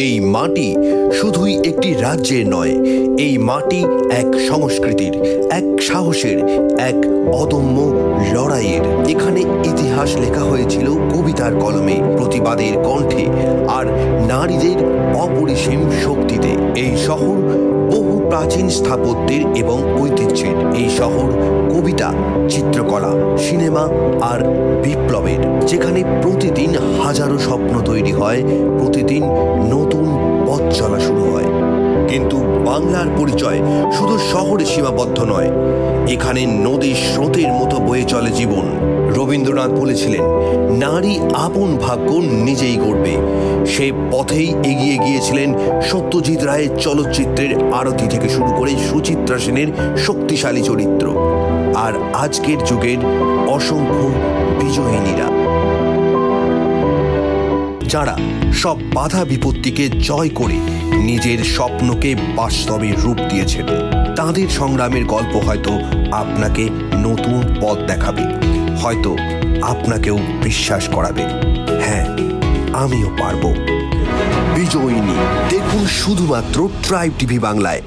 এই মাটি শুধুই একটি রাজ্যের নয়, এই মাটি এক সংস্কৃতির, এক সাহসের, এক অদম্য লড়াইয়ের। এখানে ইতিহাস লেখা হয়েছিল কবিতার কলমে, প্রতিবাদের কণ্ঠে আর নারীদের অপরিসীম শক্তিতে। এই শহর বহু প্রাচীন স্থাপত্যের এবং ঐতিহ্যের। এই শহর কবিতা, চিত্রকলা, সিনেমা আর বিপ্লবের, যেখানে প্রতিদিন হাজারো স্বপ্ন তৈরি হয়, প্রতিদিন নতুন পথ চলা শুরু হয়। কিন্তু বাংলার পরিচয় শুধু শহরে সীমাবদ্ধ নয়, এখানে নদীর স্রোতের মতো বয়ে চলে জীবন। রবীন্দ্রনাথ বলেছিলেন, নারী আপন ভাগ্য নিজেই গড়বে। সে পথেই এগিয়ে গিয়েছিলেন সত্যজিৎ রায়ের চলচ্চিত্রের আরতি থেকে শুরু করে সুচিত্রা সেনের শক্তিশালী চরিত্র, আর আজকের যুগের অসংখ্য বিজয়িনীরা, যারা সব বাধা বিপত্তিকে জয় করে নিজের স্বপ্নকে বাস্তবে রূপ দিয়েছেন। তাদের সংগ্রামের গল্প হয়তো আপনাকে নতুন পথ দেখাবে, হয়তো আপনাকেও বিশ্বাস করাবে, হ্যাঁ, আমিও পারবো। বিজয়িনী দেখুন শুধুমাত্র ট্রাইব টিভি বাংলায়।